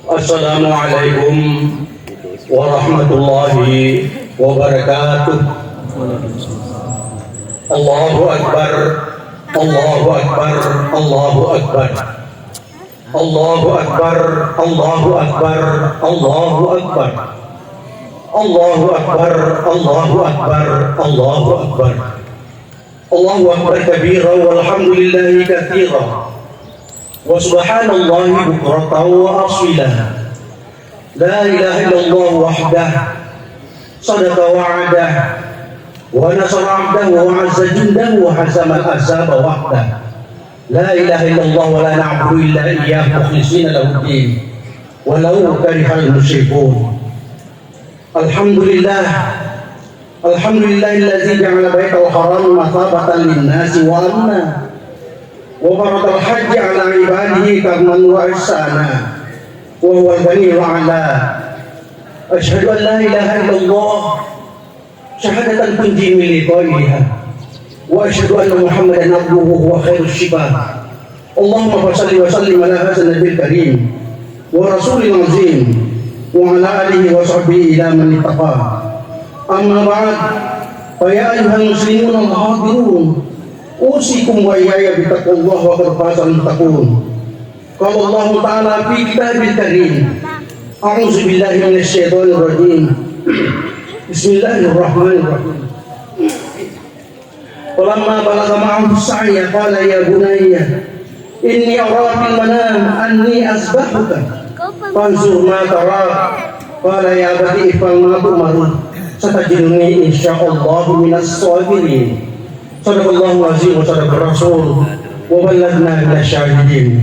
Assalamualaikum warahmatullahi wabarakatuh. Allahu Akbar, Allahu Akbar, Allahu Akbar, Allahu Akbar, Allahu Akbar, Allahu Akbar, Allahu Akbar, Allahu Akbar, Allahu Akbar, Allahu Akbar kabira walhamdulillahi katsira wa subhanallahi bukratan wa asila. La ilaha illallah wahdah sadaqa wa'adah wa nasara 'abdahu wa 'azza jundahu wa hazama al-ahzaba wahdah. La ilaha illallah wa la na'budu illa iyyahu mukhlishina lahu ad-din walau karihal musyrikun. Alhamdulillah, alhamdulillahilladzi ja'ala baital haram mathabatan lin-nasi wa amna wa faradal hajja 'ala ibadihi karman wa ihsana wa huwa al-ghaniyyul 'ala. Asyhadu an la ilaha illallah syahadatan tunji min liqa'iha wa asyhadu anna Muhammadan abduhu wa khairus shibah. Allahumma shalli wa sallim ala hadzal nabiyil karim wa rasulil azim wa ala alihi wa sahbihi ila man ittaqa. Amma ba'd, fa ya ayyuhal muslimun al-hadirun, usikum wa iyaya bi taqwallah wa qad fazal muttaqun. Qala Allah ta'ala fi kitabil karim, a'udzu billahi minasy syaithanir rajim. Bismillahirrahmanirrahim. Falamma balagha ma'ahu as-sa'ya qala ya bunayya inni ara fil manam anni asbahuka fanzur ma tara. Qala ya abati if'al ma tu'mar satajiduni insyaallah minas sabirin. Shadaqallahu azim wa shadaqar rasul wa ballaghna minasy syahidin.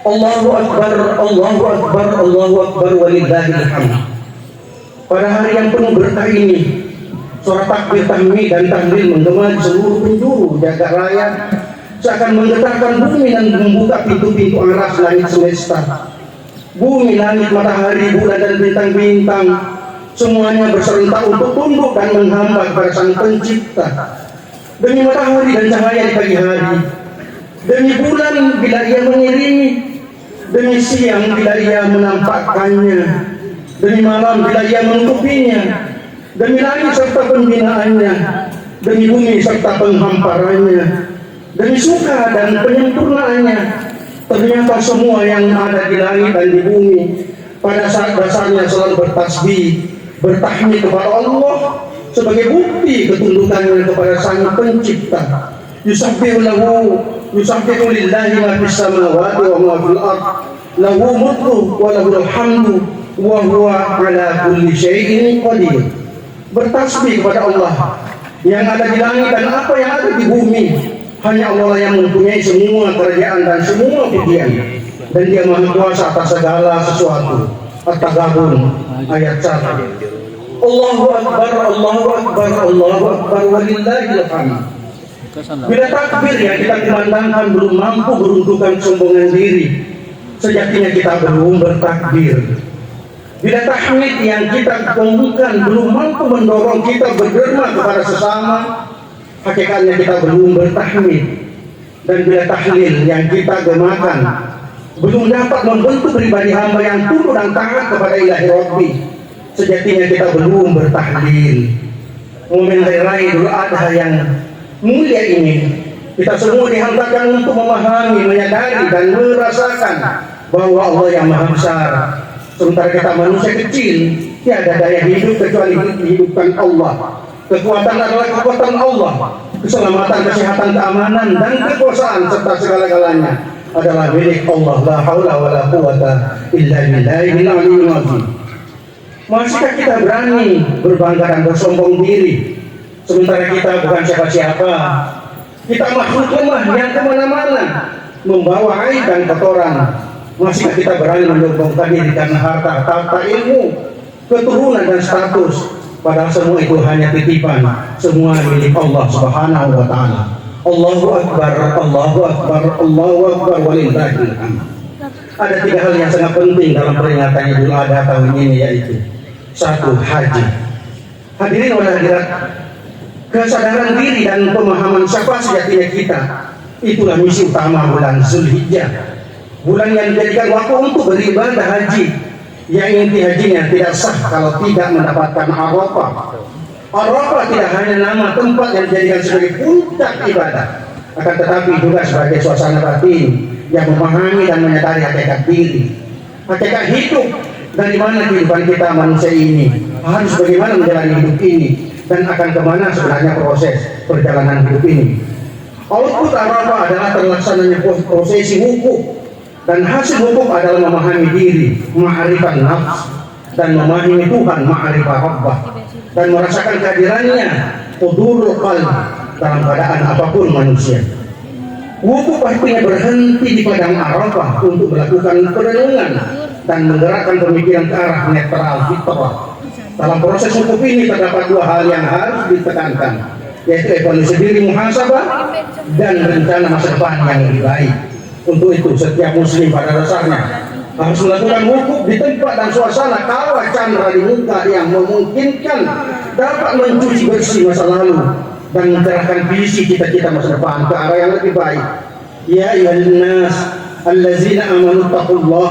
Allahu akbar, Allahu akbar, Allahu akbar walillahil hamd. Pada hari yang penuh berkah ini, suara takbir, tahmid dan tahlil menggema di seluruh penjuru jagat raya, seakan menggetarkan bumi dan membuka pintu-pintu aras langit semesta. Bumi, langit, matahari, bulan dan bintang-bintang semuanya berserentak untuk tunduk dan menghamba kepada Sang Pencipta. Demi matahari dan cahaya di pagi hari, demi bulan bila ia mengiringi, demi siang bila ia menampakkannya, demi malam bila ia menutupinya, demi langit serta pembinaannya, demi bumi serta penghamparannya, demi suka dan penyempurnaannya. Ternyata semua yang ada di langit dan di bumi pada saat dasarnya selalu bertasbih, bertahmid kepada Allah sebagai bukti ketundukannya kepada Sang Pencipta. Yusabbihu lillahi ma fis samawati wa ma fil ard, lahu mulku wa lahul hamdu wa huwa ala kulli syai'in qadir. Bertasbih kepada Allah yang ada di langit dan apa yang ada di bumi. Hanya Allah yang mempunyai semua kerajaan dan semua pujian, dan Dia Maha Kuasa atas segala sesuatu. At-Taghabun ayat 1. Allahu akbar, Allahu akbar, Allahu akbar walillahil hamd. Bila takbir yang kita kumandangkan belum mampu meruntuhkan sombongan diri, sejatinya kita belum bertakbir. Bila tahmid yang kita kemukakan belum mampu mendorong kita berderma kepada sesama, hakikatnya kita belum bertahmid. Dan bila tahlil yang kita gemakan belum dapat membentuk pribadi hamba yang tunduk dan taat kepada Ilahi Rabbi, sejatinya kita belum bertahlil. Momen Hari Raya Idul Adha yang mulia ini, kita semua dihantarkan untuk memahami, menyadari dan merasakan bahwa Allah yang Maha Besar. Sementara kita manusia kecil, tiada daya hidup kecuali dihidupkan Allah. Kekuatan adalah kekuatan Allah. Keselamatan, kesehatan, keamanan dan kekuasaan serta segala-galanya adalah milik Allah. La haula wa la quwata illa billahil aliyyil azim. Masihkah kita berani berbangga dan bersombong diri, sementara kita bukan siapa-siapa? Kita makhluk lemah yang kemana-mana membawa aib dan kotoran. Masihkah kita berani menyombongkan diri karena harta, tahta, ilmu, keturunan dan status? Padahal semua itu hanya titipan, semua milik Allah Subhanahu wa Ta'ala. Allahu Akbar, Allahu Akbar, Allahu Akbar walillahil hamd. Ada 3 hal yang sangat penting dalam peringatan Idul Adha tahun ini, yaitu 1. Haji. Hadirin wal hadirat, kesadaran diri dan pemahaman siapa sejatinya kita, itulah misi utama bulan Zulhijjah. bulan yang dijadikan waktu untuk beribadah haji, yang inti hajinya tidak sah kalau tidak mendapatkan Arafah. Arafah tidak hanya nama tempat yang dijadikan sebagai puncak ibadah, akan tetapi juga sebagai suasana batin yang memahami dan menyadari hakikat diri, hakikat hidup, dari mana kehidupan kita manusia ini, harus bagaimana menjalani hidup ini, dan akan kemana sebenarnya proses perjalanan hidup ini. Output Arafah adalah terlaksananya prosesi wukuf, dan hasil wukuf adalah memahami diri, ma'rifat nafs, dan memahami Tuhan, ma'rifat Rabbah, dan merasakan kehadirannya, hudurul qalb, dalam keadaan apapun manusia. Wukuf artinya berhenti di padang Arafah untuk melakukan perenungan dan menggerakkan pemikiran ke arah netral fitrah. Dalam proses wukuf ini terdapat dua hal yang harus ditekankan, yaitu evaluasi diri muhasabah dan rencana masa depan yang lebih baik. Untuk itu setiap muslim pada dasarnya harus melakukan wukuf di tempat dan suasana kawah candra di muka yang memungkinkan dapat mencuci bersih masa lalu dan mencerahkan visi cita-cita masa depan ke arah yang lebih baik. Ya ayyuhannas allazina amanu taqullah,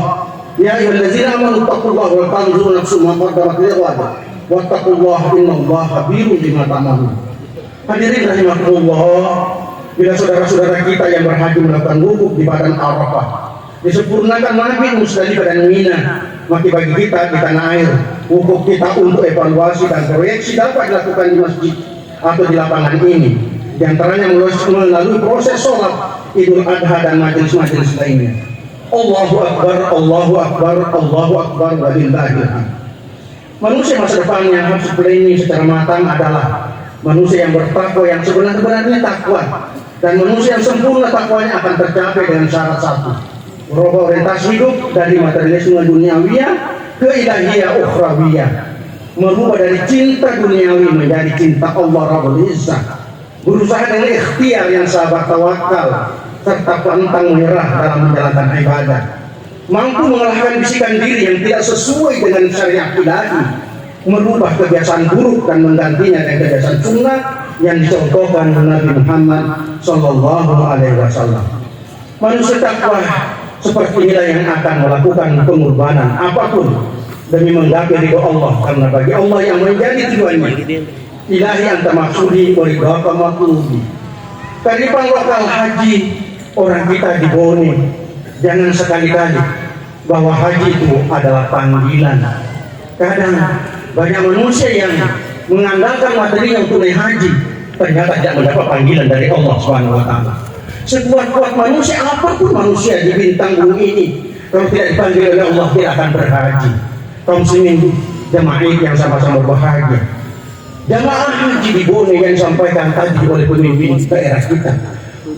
ya ayyuhallazina amanu taqullah wa tanzur nafsum ma qaddamat lighad wattaqullaha innallaha khabirun bima ta'malun. Hadirin rahimakumullah, bila saudara-saudara kita yang berhaji melakukan wukuf di padang Arafah disempurnakan mabit Musdalifah dan Mina, maka bagi kita di tanah air wukuf kita untuk evaluasi dan proyeksi dapat dilakukan di masjid atau di lapangan ini, di antaranya melalui proses sholat Idul Adha dan majelis-majelis lainnya. Allahu Akbar, Allahu Akbar, Allahu Akbar, walillahil hamd. Manusia masa depan yang harus planning secara matang adalah manusia yang bertakwa, yang sebenarnya takwa, dan manusia yang sempurna takwanya akan tercapai dengan syarat satu: merubah orientasi hidup dari materialisme duniawiyah ke ilahiyah ukhrawiyah, merubah dari cinta duniawi menjadi cinta Allah Rabbul Izzah, berusaha dengan ikhtiar yang sabar tawakal serta pantang menyerah dalam menjalankan ibadah, mampu mengalahkan bisikan diri yang tidak sesuai dengan syariat ilahi, merubah kebiasaan buruk dan menggantinya dengan kebiasaan sunnah yang dicontohkan Nabi Muhammad Sallallahu Alaihi Wasallam. Manusia takwa seperti inilah yang akan melakukan pengorbanan apapun demi menggapai ridho Allah, karena bagi Allah yang menjadi tujuannya ilahi anta maksudi waridhaka matlubi. Kearifan lokal haji orang kita di Bone, jangan sekali-kali bahwa haji itu adalah panggilan. Kadang banyak manusia yang mengandalkan materinya untuk naik haji, ternyata tidak mendapat panggilan dari Allah Subhanahu wa taala. Sekuat-kuat manusia apapun manusia di bintang bumi ini, kalau tidak dipanggil oleh Allah tidak akan berhaji. Kaum muslimin jamaah yang sama-sama berbahagia, jamaah haji di Bone yang disampaikan tadi oleh pemimpin daerah kita,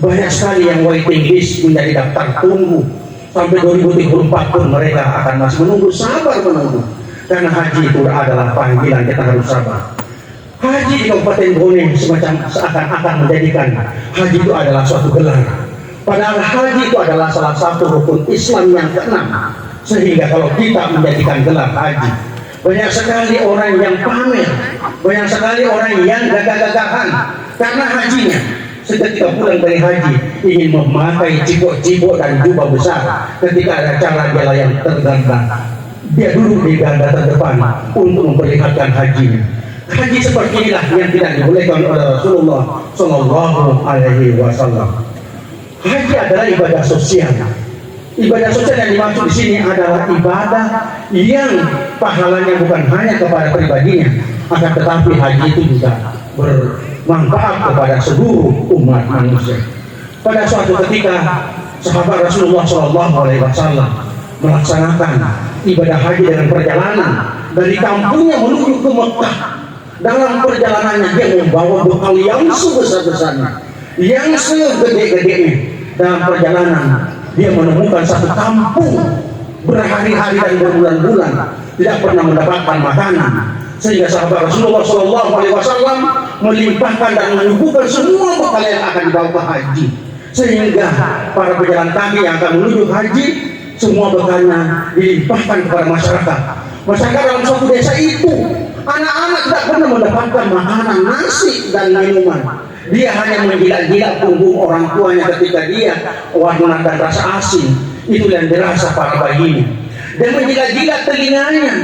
banyak sekali yang waiting list menjadi daftar tunggu sampai 2034 pun mereka akan masih menunggu, sabar menunggu, karena haji itu adalah panggilan, kita harus sabar. Haji di Kabupaten Bone semacam seakan-akan menjadikan haji itu adalah suatu gelar, padahal haji itu adalah salah satu rukun Islam yang keenam. Sehingga kalau kita menjadikan gelar haji, banyak sekali orang yang pamer, banyak sekali orang yang gagah-gagahan karena hajinya. Seketika pulang dari haji ingin memakai cipok-cipok dan jubah besar, ketika ada acara dia yang terganda, dia duduk di garda terdepan untuk memperlihatkan hajinya. Haji seperti inilah yang tidak dibolehkan oleh Rasulullah Sallallahu Alaihi Wasallam. Haji adalah ibadah sosial. Ibadah sosial yang dimaksud di sini adalah ibadah yang pahalanya bukan hanya kepada pribadinya, akan tetapi haji itu juga bermanfaat kepada seluruh umat manusia. Pada suatu ketika sahabat Rasulullah SAW melaksanakan ibadah haji dengan perjalanan dari kampungnya menuju ke Mekah. Dalam perjalanannya dia membawa bekal yang sebesar-besarnya, yang segede-gedenya. Dalam perjalanan dia menemukan satu kampung berhari-hari dan berbulan-bulan tidak pernah mendapatkan makanan, sehingga sahabat Rasulullah SAW melimpahkan dan menyuguhkan semua bekal yang akan dibawa ke haji, sehingga para pejalan kaki yang akan menuju haji semua bekalnya dilimpahkan kepada masyarakat. Masyarakat dalam suatu desa itu, anak-anak tidak pernah mendapatkan makanan, nasi dan minuman. Dia hanya menjilat-jilat punggung orang tuanya ketika dia warna dan rasa asin. itu yang dirasa para bayinya. Dan menjilat-jilat telinganya,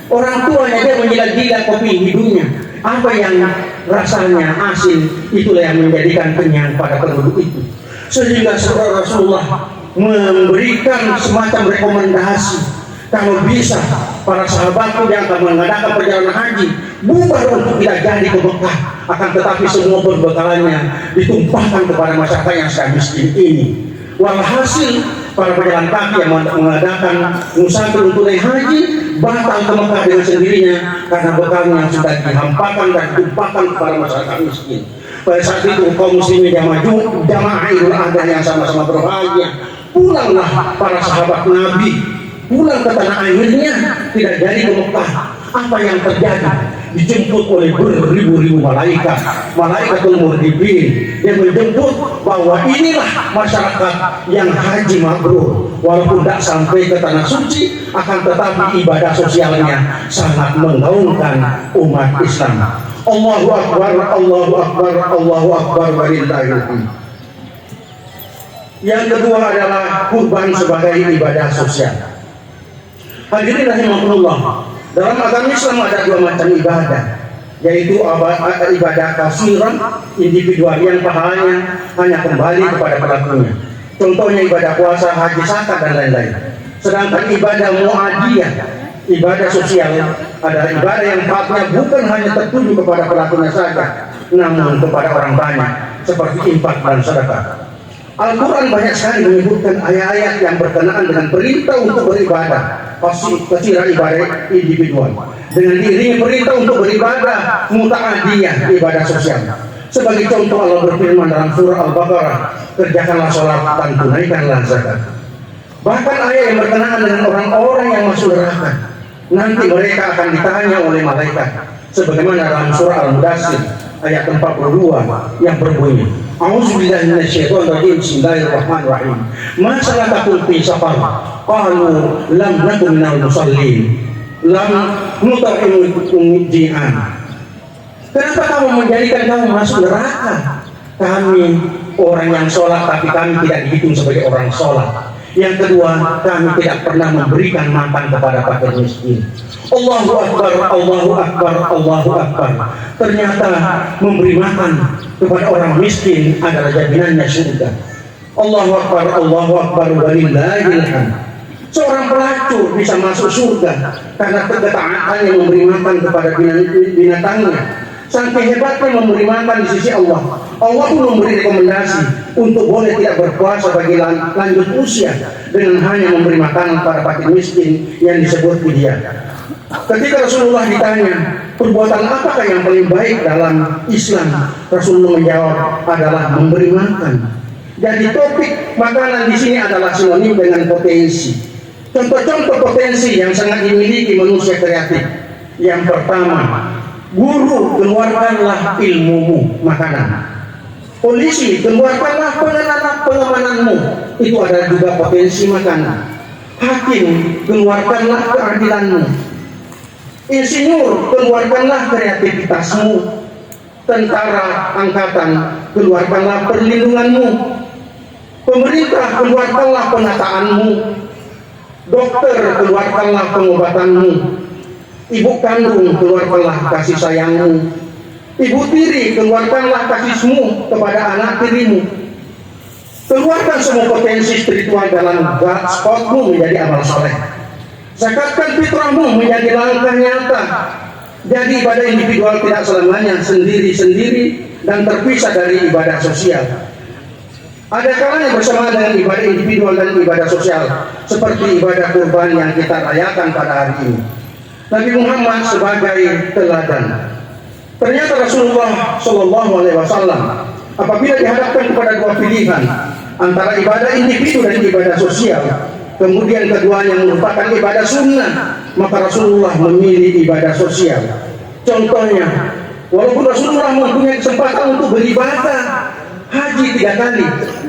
orang tuanya dia menjilat-jilat kuping hidungnya. Apa yang rasanya asin, itulah yang menjadikan kenyang pada penduduk itu. Sehingga saudara Rasulullah memberikan semacam rekomendasi, kalau bisa para sahabatku yang akan mengadakan perjalanan haji bubar untuk tidak jadi ke Mekah, akan tetapi semua berbekalannya ditumpahkan kepada masyarakat yang sangat miskin ini. Walhasil para pejalan kaki yang mengadakan musafir untuk naik haji batal ke Mekah dengan sendirinya karena bekalnya sudah dihampakan dan ditumpahkan kepada masyarakat miskin. Pada saat itu kaum muslimin jamaah Idul Adha yang sama-sama berbahagia, pulanglah para sahabat Nabi pulang ke tanah airnya, tidak jadi ke Mekah. Apa yang terjadi? Dijemput oleh beribu-ribu malaikat, malaikatul murdibin, yang menjemput bahwa inilah masyarakat yang haji mabrur. Walaupun tidak sampai ke tanah suci, akan tetapi ibadah sosialnya sangat menggaungkan umat Islam. Allahu Akbar, Allahu Akbar, Allahu Akbar, walillahil hamd. Yang kedua adalah kurban sebagai ibadah sosial. Hadirin rahimakumullah, dalam agama Islam ada dua macam ibadah, yaitu ibadah kasiran, individual yang pahalanya hanya kembali kepada pelakunya. Contohnya ibadah puasa, haji, zakat dan lain-lain. Sedangkan ibadah muadiyah, ibadah sosial, adalah ibadah yang pahalanya bukan hanya tertuju kepada pelakunya saja, namun kepada orang banyak, seperti infak dan sedekah. Al-Quran banyak sekali menyebutkan ayat-ayat yang berkenaan dengan perintah untuk beribadah, kasiran ibadah individual, dengan diiringi perintah untuk beribadah muta'adiyah, ibadah sosial. Sebagai contoh, Allah berfirman dalam surah Al-Baqarah, kerjakanlah sholat dan tunaikanlah zakat. Bahkan ayat yang berkenaan dengan orang-orang yang masuk neraka, nanti mereka akan ditanya oleh malaikat, sebagaimana dalam surah Al-Mudaththir ayat 42 yang berbunyi, A'udzubillahi minasyaitonirrajim, bismillahirrahmanirrahim. Ma salakakum fi saqar? Qalu lam nakum minal musallin, lam nut'imul ji'an. Kenapa kamu menjadikan kamu masuk neraka? Kami orang yang sholat, tapi kami tidak dihitung sebagai orang sholat. Yang kedua, kami tidak pernah memberikan makan kepada fakir miskin. Allahu Akbar, Allahu Akbar, Allahu Akbar. Ternyata memberi makan kepada orang miskin adalah jaminannya surga. Allahu Akbar, Allahu Akbar, walillahil hamd. Seorang pelacur bisa masuk surga karena ketaatannya memberi makan kepada binatangnya. Sampai hebatnya memberi makan di sisi Allah. Allah pun memberi rekomendasi untuk boleh tidak berpuasa bagi lanjut usia dengan hanya memberi makan kepada fakir miskin yang disebut fidyah. Ketika Rasulullah ditanya, perbuatan apakah yang paling baik dalam Islam? Rasulullah menjawab, adalah memberi makan. Jadi topik makanan di sini adalah sinonim dengan potensi. Contoh-contoh potensi yang sangat dimiliki manusia kreatif. Yang pertama, guru, keluarkanlah ilmumu, makanan. Polisi, keluarkanlah pengamananmu, itu adalah juga potensi makanan. Hakim, keluarkanlah keadilanmu. Insinyur, keluarkanlah kreativitasmu. Tentara angkatan, keluarkanlah perlindunganmu. Pemerintah, keluarkanlah penataanmu. Dokter, keluarkanlah pengobatanmu. Ibu kandung, keluarkanlah kasih sayangmu. Ibu tiri, keluarkanlah kasihmu kepada anak tirimu. Keluarkan semua potensi spiritual dalam spotmu menjadi amal soleh. Zakatkan fitrahmu menjadi langkah nyata. Jadi ibadah individual tidak selamanya sendiri-sendiri dan terpisah dari ibadah sosial. Ada kalanya bersama dengan ibadah individual dan ibadah sosial, seperti ibadah kurban yang kita rayakan pada hari ini. Nabi Muhammad sebagai teladan. Ternyata Rasulullah Shallallahu Alaihi Wasallam apabila dihadapkan kepada dua pilihan antara ibadah individu dan ibadah sosial, kemudian keduanya merupakan ibadah sunnah, maka Rasulullah memilih ibadah sosial. Contohnya, walaupun Rasulullah mempunyai kesempatan untuk beribadah haji 3 kali,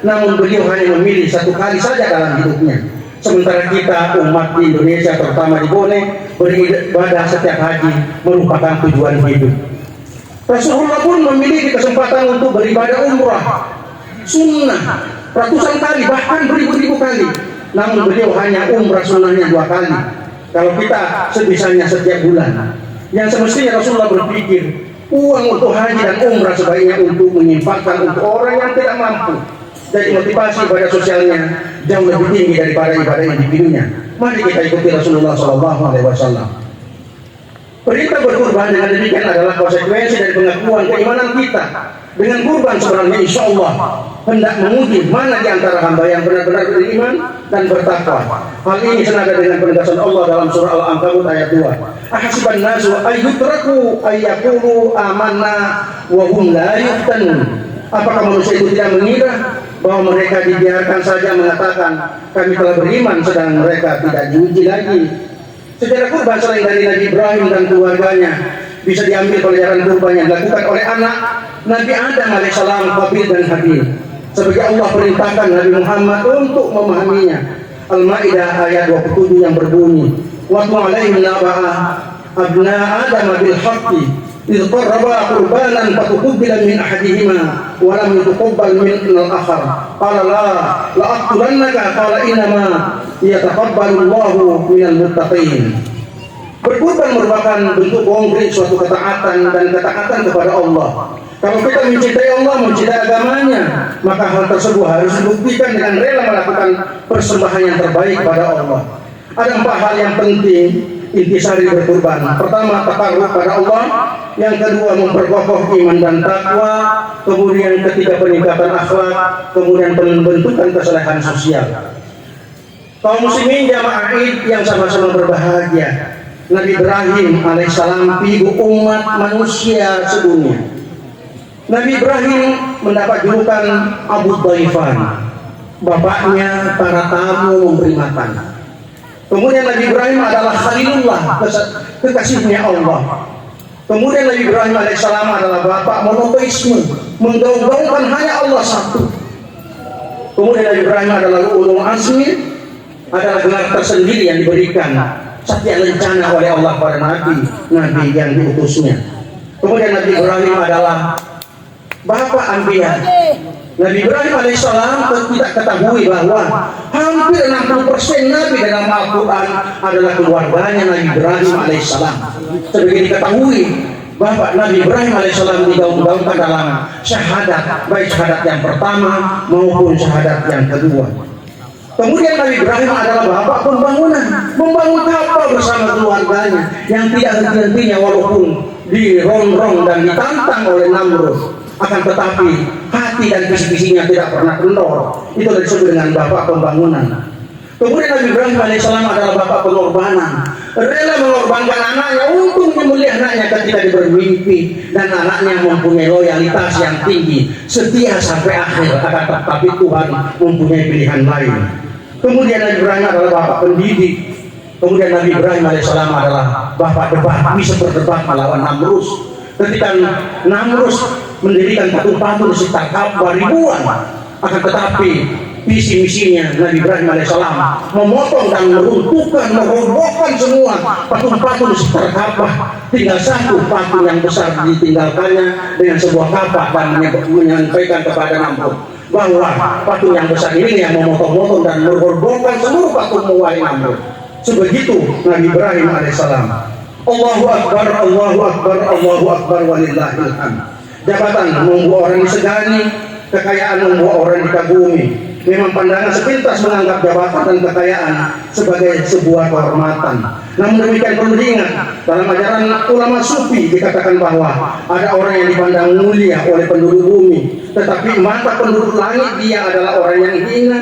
namun beliau hanya memilih 1 kali saja dalam hidupnya. Sementara kita umat di Indonesia, terutama di Bone, beribadah setiap haji merupakan tujuan hidup. Rasulullah pun memiliki kesempatan untuk beribadah umrah sunnah ratusan kali, bahkan beribu-ribu kali. namun beliau hanya umrah sunnahnya 2 kali. Kalau kita sebisanya setiap bulan. Yang semestinya Rasulullah berpikir, uang untuk haji dan umrah sebaiknya untuk menyimpangkan untuk orang yang tidak mampu. Jadi motivasi pada sosialnya jauh lebih tinggi daripada ibadah individunya. Mari kita ikuti Rasulullah SAW. Perintah berkurban dengan demikian adalah konsekuensi dari pengakuan keimanan kita. Dengan kurban sebenarnya insya Allah hendak menguji mana di antara hamba yang benar-benar beriman dan bertakwa. Hal ini senada dengan penegasan Allah dalam surah Al-Ankabut ayat 2. Ahasiban nasu ayyutraku ayyaqulu amanna wa hum la yuftanun. Apakah manusia itu tidak mengira bahwa mereka dibiarkan saja mengatakan kami telah beriman sedang mereka tidak diuji lagi. Sejarah kurban selain dari Nabi Ibrahim dan keluarganya bisa diambil pelajaran kurban yang dilakukan oleh anak Nabi Adam alaihissalam, Qabil dan Habil. Sebagai Allah perintahkan Nabi Muhammad untuk memahaminya. Al-Maidah ayat 27 yang berbunyi, wa alaihim naba'a abna Adam bil haqqi idh qarraba qurbanan fatuqbila min ahadihima wa lam yutaqabbal min al-akhar qala la aqtulannaka qala innama yataqabbalu Allahu minal muttaqin. Berkurban merupakan bentuk konkret suatu ketaatan dan ketaatan kepada Allah. Kalau kita mencintai Allah, mencintai agamanya, maka hal tersebut harus dibuktikan dengan rela melakukan persembahan yang terbaik pada Allah. Ada 4 hal yang penting intisari berkurban. Pertama, takarruf pada Allah. Yang kedua, memperkokoh iman dan takwa. Kemudian ketiga, peningkatan akhlak. Kemudian pembentukan kesalehan sosial. Kaum muslimin jamaah Id yang sama-sama berbahagia. Nabi Ibrahim alaihissalam ibu umat manusia sedunia. Nabi Ibrahim mendapat julukan Abu Dhaifan, bapaknya para tamu memberi makan. Kemudian Nabi Ibrahim adalah Khalilullah, kekasihnya Allah. Kemudian Nabi Ibrahim alaihissalam adalah bapak monoteisme, menggaung-gaungkan hanya Allah satu. Kemudian Nabi Ibrahim adalah ulul azmi, adalah gelar tersendiri yang diberikan satya lencana oleh Allah pada Nabi yang diutusnya. Kemudian Nabi Ibrahim adalah bapak Anbiya. Nabi Ibrahim alaihissalam tidak ketahui bahwa hampir 60% Nabi dalam Al-Quran adalah keluarganya Nabi Ibrahim alaihissalam. Sebagai diketahui Bapak Nabi Ibrahim alaihissalam digaung-gaungkan dalam syahadat, baik syahadat yang pertama maupun syahadat yang kedua. Kemudian Nabi Ibrahim adalah bapak pembangunan, membangun kapal bersama keluarganya yang tidak henti-hentinya walaupun dirongrong dan ditantang oleh Namrud. Akan tetapi hati dan visi-visinya tidak pernah kendor. Itu disebut dengan bapak pembangunan. Kemudian Nabi Ibrahim alaihissalam adalah bapak pengorbanan, rela mengorbankan anaknya untuk memelihara anaknya ketika bermimpi, dan anaknya mempunyai loyalitas yang tinggi, setia sampai akhir. Akan tetapi Tuhan mempunyai pilihan lain. Kemudian Nabi Ibrahim adalah bapak pendidik. Kemudian Nabi Ibrahim alaihissalam adalah bapak debat, bisa berdebat melawan Namrud. Ketika Namrud mendirikan patung-patung di sekitar Ka'bah ribuan, akan tetapi visi misinya Nabi Ibrahim alaihissalam memotong dan meruntuhkan, merobohkan semua patung-patung di sekitar Ka'bah. Tinggal satu patung yang besar ditinggalkannya dengan sebuah kapal dan menyampaikan kepada Namrud bahwa patung yang besar ini yang memotong-motong dan merobohkan seluruh patung wahai Namrud. Sebegitu Nabi Ibrahim alaihissalam. Allahu Akbar, Allahu Akbar, Allahu Akbar, walillahil hamd. Jabatan membuat orang disegani, kekayaan membuat orang dikagumi. Memang pandangan sepintas menganggap jabatan dan kekayaan sebagai sebuah kehormatan. Namun demikian perlu diingat, dalam ajaran ulama sufi dikatakan bahwa ada orang yang dipandang mulia oleh penduduk bumi, tetapi mata penduduk langit dia adalah orang yang hina.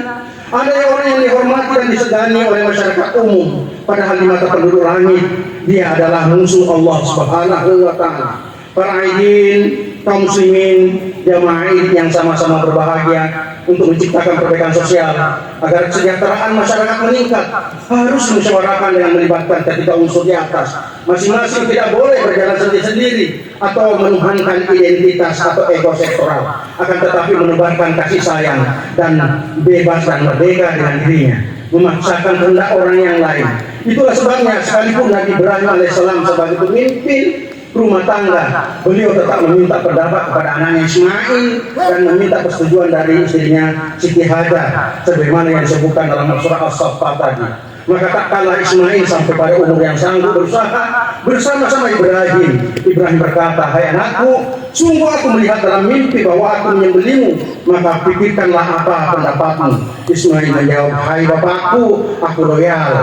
Ada orang yang dihormati dan disegani oleh masyarakat umum, padahal di mata penduduk langit dia adalah musuh Allah Subhanahu wa Ta'ala. Para aidin, kaum muslimin, jamaah Id yang sama-sama berbahagia, untuk menciptakan perbaikan sosial agar kesejahteraan masyarakat meningkat, harus musyawarahkan dengan melibatkan ketiga unsur di atas. Masing-masing tidak boleh berjalan sendiri-sendiri atau menuhankan identitas atau ego sektoral, akan tetapi menebarkan kasih sayang dan bebas dan merdeka dengan dirinya, memaksakan kehendak orang yang lain. Itulah sebabnya sekalipun Nabi Ibrahim alaihissalam sebagai pemimpin rumah tangga, beliau tetap meminta pendapat kepada anaknya Ismail dan meminta persetujuan dari istrinya Siti Hajar sebagaimana yang disebutkan dalam surah As-Saffat tadi. Maka tak kalah Ismail sampai pada umur yang sanggup berusaha bersama-sama Ibrahim. Ibrahim berkata, "Hai anakku, sungguh aku melihat dalam mimpi bahwa aku menyembelihmu, maka pikirkanlah apa pendapatmu." Ismail menjawab, "Hai bapakku, aku loyal.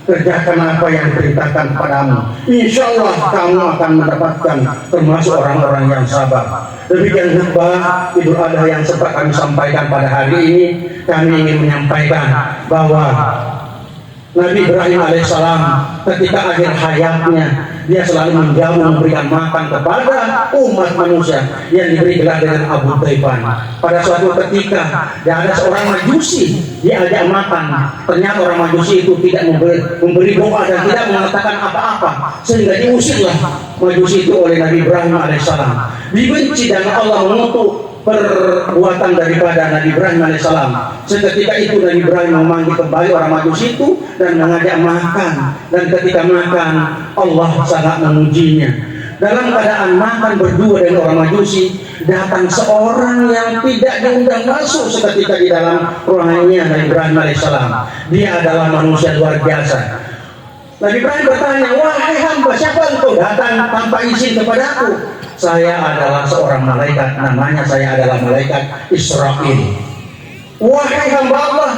Kerjakan apa yang diperintahkan kepadamu. Insya Allah kamu akan mendapatkan termasuk orang-orang yang sabar." Demikian khutbah Idul Adha yang sempat kami sampaikan pada hari ini. Kami ingin menyampaikan bahwa Nabi Ibrahim alaihissalam ketika akhir hayatnya dia selalu menjamu memberikan makan kepada umat manusia yang diberi gelar dengan Abu Taiban. Pada suatu ketika ada seorang Majusi diajak makan, ternyata orang Majusi itu tidak memberi doa dan tidak mengatakan apa-apa sehingga diusirlah Majusi itu oleh Nabi Ibrahim alaihissalam. Dibenci dan Allah mengutuk perbuatan daripada Nabi Ibrahim alaihissalam. Seketika itu Nabi Ibrahim memanggil kembali orang Majusi itu dan mengajak makan, dan ketika makan Allah sangat memujinya. Dalam keadaan makan berdua dengan orang Majusi, datang seorang yang tidak diundang masuk seketika di dalam ruangannya Nabi Ibrahim alaihissalam. Dia adalah manusia luar biasa. Nabi Ibrahim bertanya, "Wahai hamba, siapa engkau datang tanpa izin kepadaku?" "Saya adalah seorang malaikat, namanya saya adalah malaikat Israfil." "Wahai hamba Allah,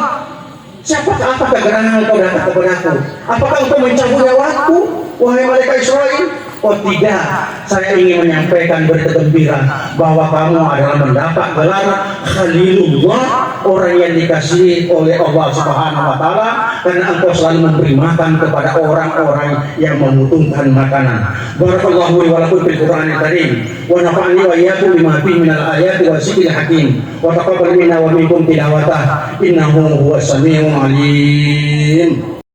apakah gerangan engkau datang kepadaku? Apakah engkau mencabut nyawaku, wahai malaikat Israfil?" "Oh tidak, saya ingin menyampaikan berita gembira bahwa kamu adalah mendapat gelar Khalilullah, orang yang dikasihi oleh Allah Subhanahu wa taala, karena engkau selalu memberi makan kepada orang-orang yang membutuhkan makanan." Barakallahu li wa lakum fil Qur'anil Karim wa nafa'ani wa iyyakum bima fihi minal ayati wasiqil hakim wa taqabbal minna wa minkum tilawatah innahu huwas samiul alim.